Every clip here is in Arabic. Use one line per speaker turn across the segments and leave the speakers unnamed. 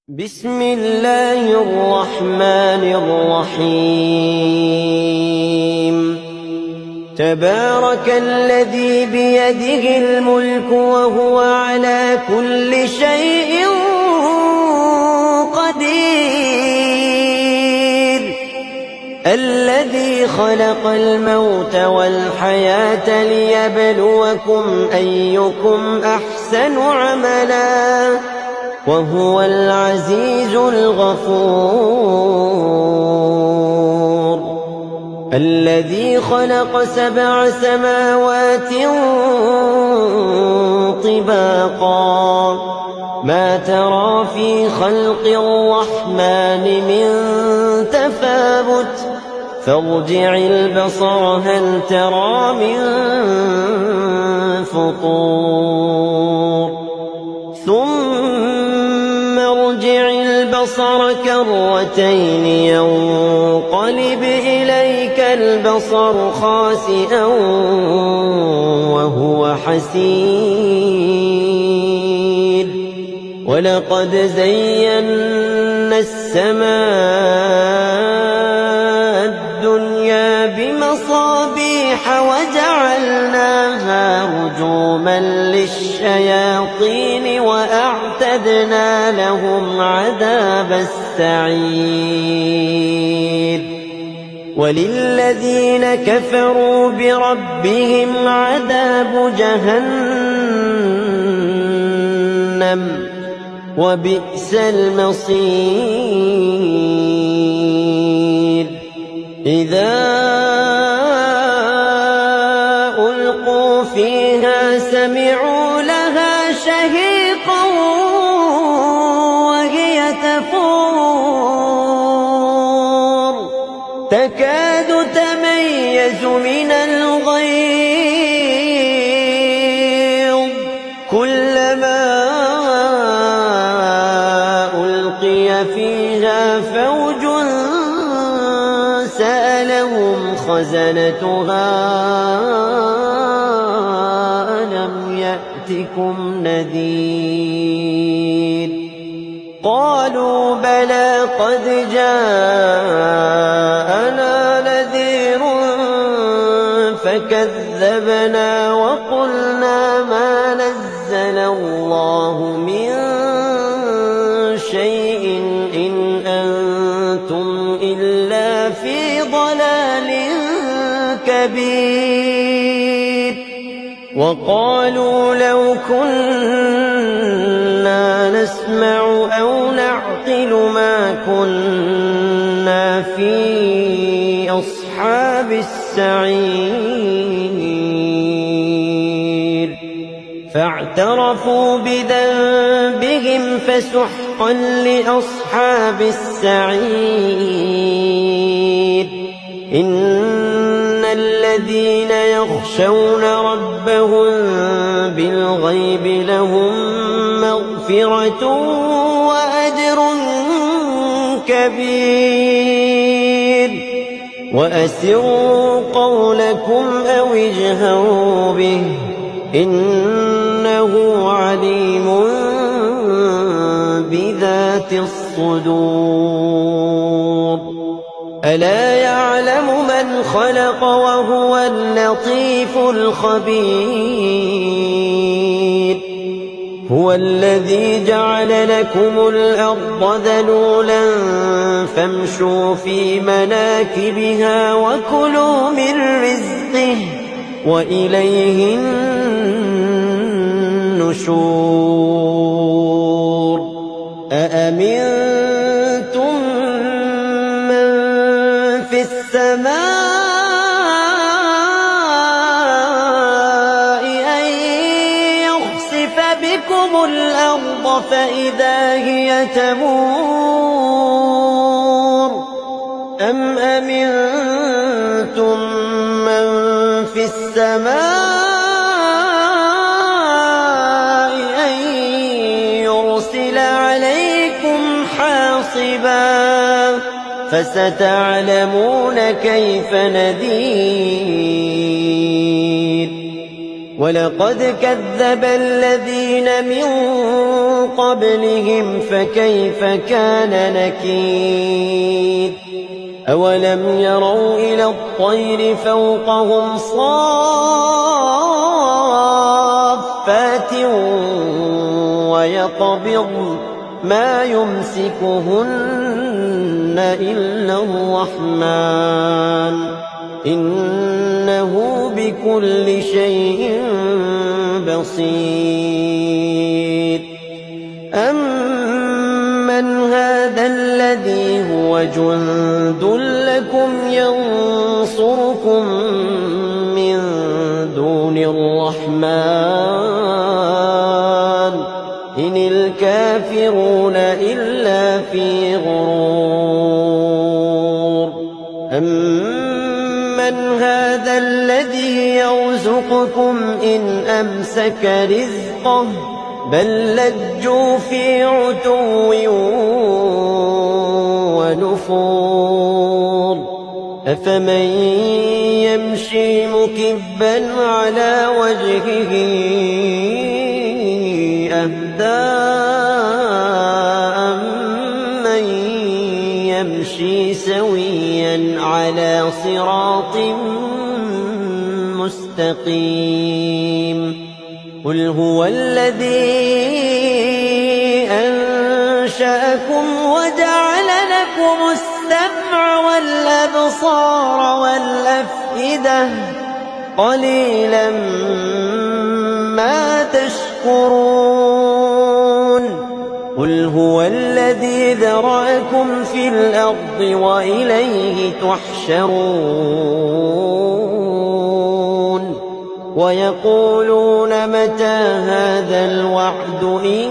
بسم الله الرحمن الرحيم تبارك الذي بيده الملك وهو على كل شيء قدير الذي خلق الموت والحياة ليبلوكم أيكم أحسن عملا وهو العزيز الغفور الذي خلق 7 سماوات طباقا ما ترى في خلق الرحمن من تفاوت فارجع البصر هل ترى من فطور ثم ارجع البصر كرتين ينقلب إليك البصر خاسئا وهو حسير ولقد زينا السماء الدنيا بمصابيح وجعلناها رجوما للشياطين وأعتدنا لهم عذاب السعير وللذين كفروا بربهم عذاب جهنم وبئس المصير إذا ألقوا فيها سمعوا لها شهيقا وهي تفور تكاد تميز من الغيظ كلما ألقي فيها فوج سألهم خزنتها ألم يأتكم نذير قالوا بلى قد جاءنا نذير فكذبنا وقلنا ما نزل الله من شيء إن أنتم إلا في ضلال كبير وقالوا لو كنا نسمع أو نعقل ما كنا في أصحاب السعير فاعترفوا بذنبهم فسحقا لأصحاب السعير إن الذين يخشون ربهم بالغيب لهم مغفرة وأجر كبير وأسروا قولكم أو اجهروا به إنه عليم بذات الصدور ألا يعلم من خلق وهو اللطيف الخبير هو الذي جعل لكم الأرض ذلولا فامشوا في مناكبها وكلوا من رزقه وإليه النشور أأمنتم من في السماء أن يخسف بكم الأرض فإذا هي تمور أم أمنتم من في السماء أن يرسل عليكم حاصبا فستعلمون كيف نذير ولقد كذب الذين من قبلهم فكيف كان نكير أولم يروا إلى الطير فوقهم صافات ويقبضن ما يمسكهن إلا الرحمن إنه بكل شيء بصير أمن هذا الذي هو جند لكم ينصركم من دون الرحمن إن الكافرون إلا في غرور أمن هذا الذي يرزقكم إن أمسك رزقه بل لجوا في عتو ونفور أفمن يمشي مكبا على وجهه أهدى أمن يمشي سويا على صراط مستقيم قل هو الذي أنشأكم وجعل لكم السمع والأبصار والأفئدة قليلا ما تشكرون قل هو الذي ذرأكم في الأرض وإليه تحشرون ويقولون متى هذا الوعد إن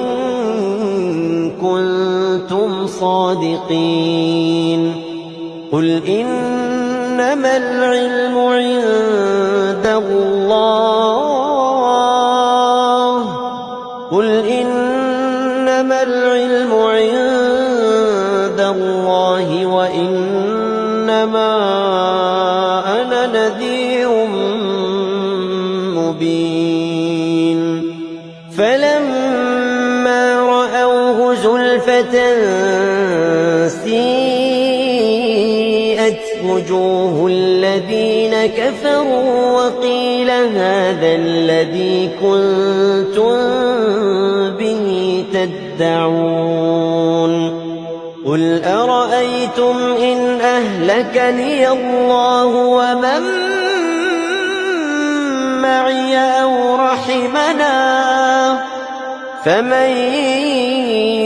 كنتم صادقين قل إنما العلم عند الله قل إنما العلم عند الله وإنما أنا نذير مبين فلما رأوه زلفة سيئت وجوه الذين كفروا وقيل هذا الذي كنتم به تدعون قل أرأيتم إن أهلكني الله ومن معي أو رحمنا فمن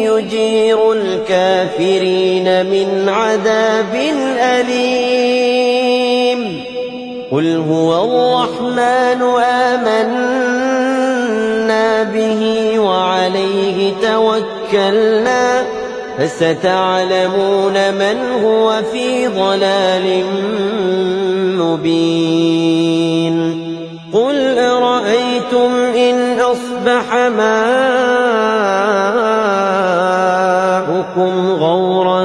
يجير الكافرين من عذاب أليم قل هو الرحمن آمنا به وعليه توكلنا فستعلمون من هو في ضلال مبين قل أرأيتم إن أصبح ماؤكم غورا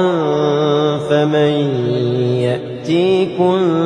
فمن يأتيكم